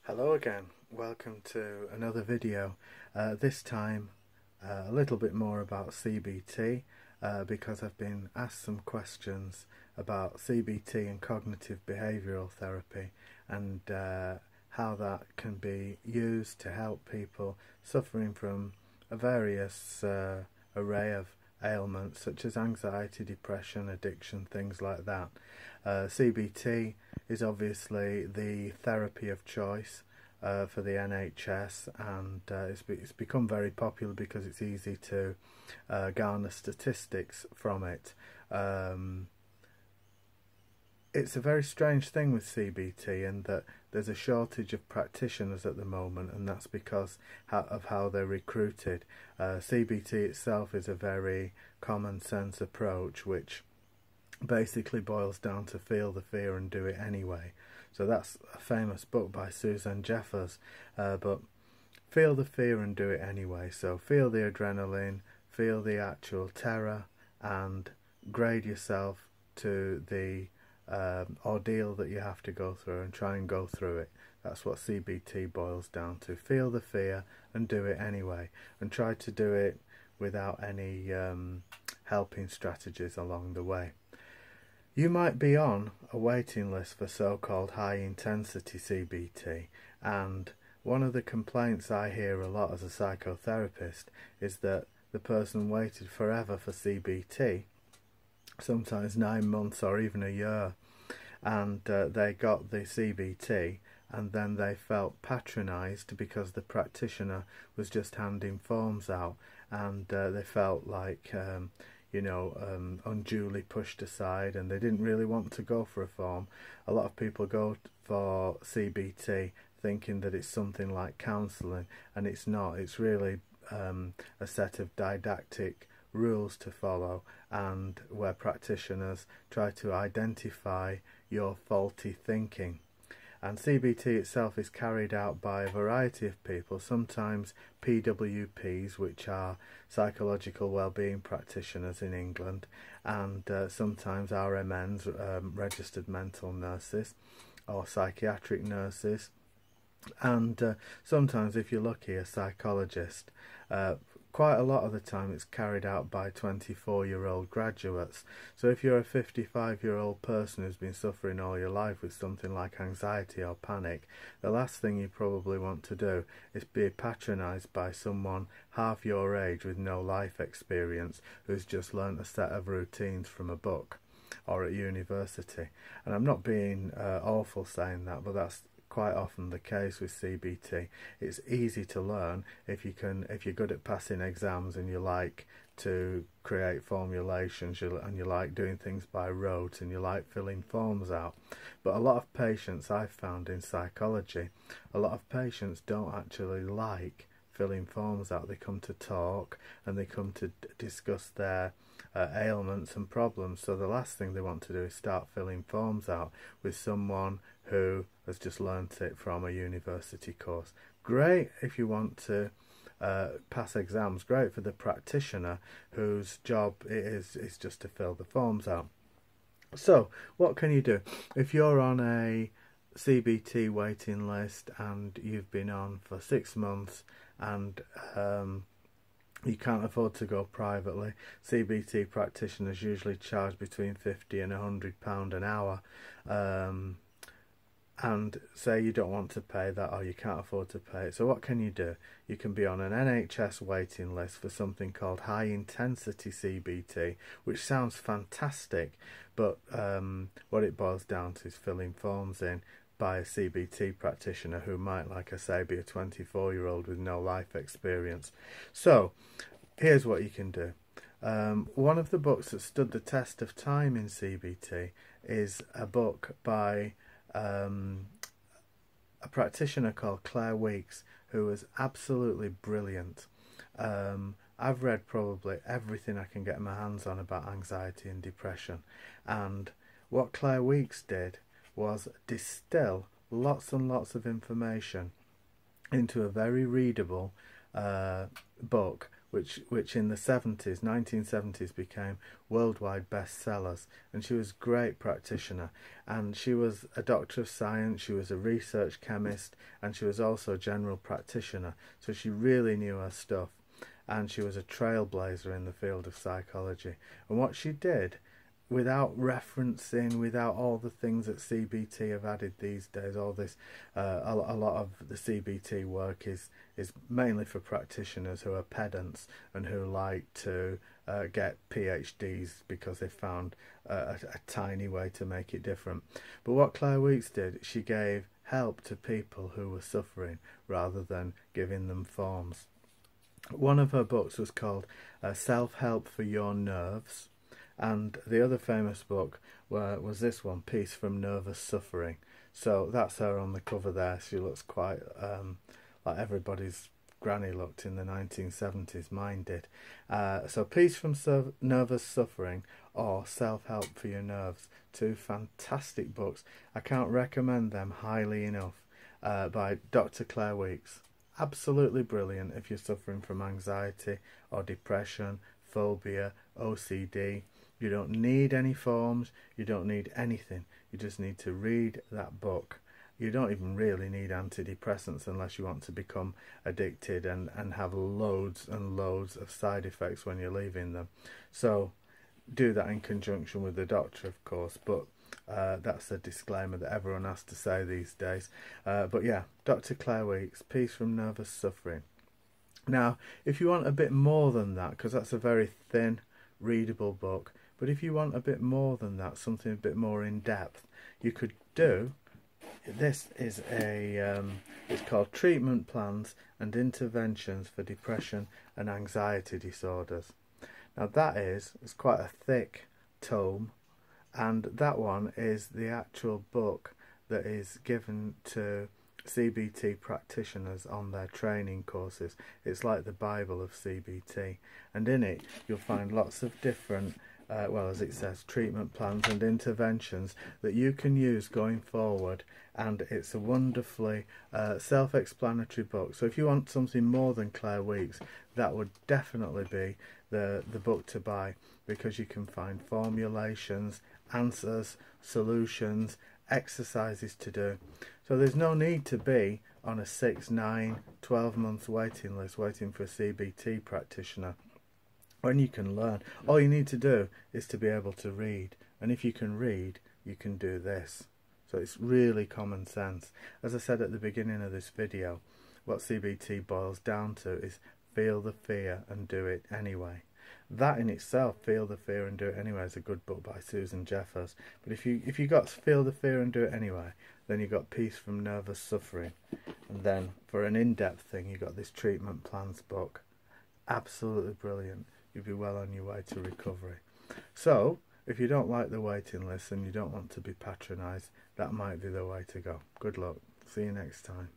Hello again, welcome to another video. This time a little bit more about CBT because I've been asked some questions about CBT and cognitive behavioural therapy and how that can be used to help people suffering from a various array of ailments such as anxiety, depression, addiction, things like that. CBT is obviously the therapy of choice for the NHS, and it's become very popular because it's easy to garner statistics from it. It's a very strange thing with CBT in that there's a shortage of practitioners at the moment, and that's because of how they're recruited. CBT itself is a very common sense approach which basically boils down to feel the fear and do it anyway. So that's a famous book by Susan Jeffers, but feel the fear and do it anyway. So feel the adrenaline, feel the actual terror, and grade yourself to the ordeal that you have to go through and try and go through it. That's what CBT boils down to. Feel the fear and do it anyway, and try to do it without any helping strategies along the way. You might be on a waiting list for so-called high-intensity CBT, and one of the complaints I hear a lot as a psychotherapist is that the person waited forever for CBT, sometimes 9 months or even a year, and they got the CBT and then they felt patronised because the practitioner was just handing forms out, and they felt like unduly pushed aside, and they didn't really want to go for a form. A lot of people go for CBT thinking that it's something like counselling, and it's not. It's really a set of didactic rules to follow, and where practitioners try to identify your faulty thinking. And CBT itself is carried out by a variety of people, sometimes PWPs, which are psychological wellbeing practitioners in England, and sometimes RMNs, registered mental nurses, or psychiatric nurses, and sometimes, if you're lucky, a psychologist. Quite a lot of the time it's carried out by 24-year-old graduates. So if you're a 55-year-old person who's been suffering all your life with something like anxiety or panic, the last thing you probably want to do is be patronised by someone half your age with no life experience who's just learnt a set of routines from a book or at university. And I'm not being awful saying that, but that's quite often the case with CBT. It's easy to learn if you're good at passing exams and you like to create formulations and you like doing things by rote and you like filling forms out. But a lot of patients, I've found in psychology, a lot of patients don't actually like filling forms out. They come to talk and they come to discuss their ailments and problems, so the last thing they want to do is start filling forms out with someone who has just learnt it from a university course. Great if you want to pass exams, great for the practitioner whose job it is just to fill the forms out. So what can you do if you're on a CBT waiting list and you've been on for 6 months and you can't afford to go privately? CBT practitioners usually charge between £50 and £100 an hour, and say you don't want to pay that or you can't afford to pay it. So what can you do? You can be on an NHS waiting list for something called high intensity CBT, which sounds fantastic, but what it boils down to is filling forms in by a CBT practitioner who might, like I say, be a 24-year-old with no life experience. So here's what you can do. One of the books that stood the test of time in CBT is a book by a practitioner called Claire Weeks, who was absolutely brilliant. I've read probably everything I can get my hands on about anxiety and depression, and what Claire Weeks did was distill lots and lots of information into a very readable book which in the 1970s became worldwide bestsellers. And she was a great practitioner, and she was a doctor of science, she was a research chemist, and she was also a general practitioner, so she really knew her stuff, and she was a trailblazer in the field of psychology. And what she did, without referencing, without all the things that CBT have added these days, all this, a lot of the CBT work is mainly for practitioners who are pedants and who like to get PhDs because they found a tiny way to make it different. But what Claire Weekes did, she gave help to people who were suffering rather than giving them forms. One of her books was called Self-Help for Your Nerves. And the other famous book was this one, Peace from Nervous Suffering. So that's her on the cover there. She looks quite like everybody's granny looked in the 1970s, mine did. So Peace from Nervous Suffering or Self-Help for Your Nerves, two fantastic books. I can't recommend them highly enough, by Dr. Claire Weekes. Absolutely brilliant if you're suffering from anxiety or depression, phobia, OCD. You don't need any forms, you don't need anything, you just need to read that book. You don't even really need antidepressants unless you want to become addicted and have loads and loads of side effects when you're leaving them. So do that in conjunction with the doctor, of course, but that's a disclaimer that everyone has to say these days. But yeah, Dr. Claire Weekes, Peace from Nervous Suffering. Now, if you want a bit more than that, because that's a very thin, readable book, but if you want a bit more than that, something a bit more in depth, you could do, this is it's called Treatment Plans and Interventions for Depression and Anxiety Disorders. Now it's quite a thick tome, and that one is the actual book that is given to CBT practitioners on their training courses. It's like the Bible of CBT, and in it you'll find lots of different well, as it says, treatment plans and interventions that you can use going forward, and it's a wonderfully self-explanatory book. So if you want something more than Claire Weekes, that would definitely be the book to buy, because you can find formulations, answers, solutions, exercises to do. So there's no need to be on a 6, 9, 12 month waiting list waiting for a CBT practitioner. When you can learn, all you need to do is to be able to read, and if you can read, you can do this. So it's really common sense. As I said at the beginning of this video, what CBT boils down to is feel the fear and do it anyway. That in itself, Feel the Fear and Do It Anyway, is a good book by Susan Jeffers. But if you got Feel the Fear and Do It Anyway, then you got Peace from Nervous Suffering, and then for an in-depth thing, you got this Treatment Plans book. Absolutely brilliant. You'll be well on your way to recovery. So, if you don't like the waiting list and you don't want to be patronised, that might be the way to go. Good luck. See you next time.